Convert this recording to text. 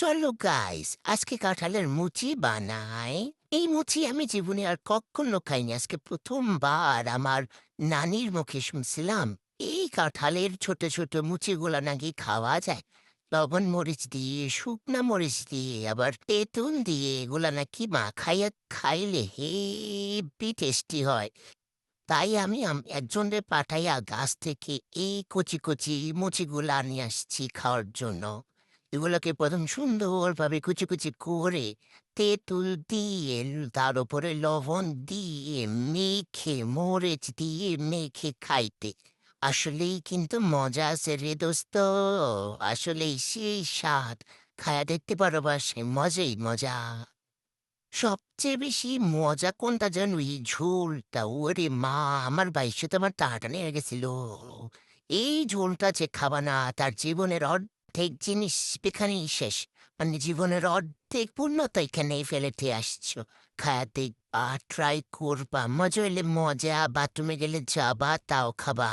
চলো গাইস, আজকে কাঁঠালের মুচি বানাই। এই মুচি আমি জীবনে আর কখনো খাইনি, আজকে প্রথমবার আমার নানির মুখে শুনছিলাম এই কাঁঠালের ছোট ছোট মুচিগুলা নাকি খাওয়া যায় লবণ মরিচ দিয়ে, শুকনা মরিচ দিয়ে, আবার তেঁতুল দিয়ে। এগুলা নাকি মাখাইয়া খাইলে হেবি টেস্টি হয়। তাই আমি একজনের পাঠাইয়া গাছ থেকে এই কচি কচি মুচিগুলা নিয়ে আসছি খাওয়ার জন্য। এগুলোকে প্রথম সুন্দরভাবে কুচি কুচি করে তেঁতুল দিয়ে, তার উপরে লবণ দিয়ে মেখে, মরিচ দিয়ে মেখে খাইতে আসলেই কিন্তু মজা আছে রে দোস্ত। আসলেই সেই স্বাদ। খায়া দেখতে পারো, বা সে মজাই মজা। সবচেয়ে বেশি মজা কোনটা জানো? এই ঝোলটা। ওরে মা! আমার বাইর সাথে আমার টানাটানি হয়ে গেছিল। এই ঝোলটা যে খাবা না, তার জীবনের অর্ধেক জিনিস এখানেই শেষ। মানে জীবনের অর্ধেক পূর্ণতা এখানেই ফেলেতে আসছো। খায়া দেখবা, ট্রাই করবা, মজা হলে মজা, বাথরুমে গেলে যাবা তাও খাবা।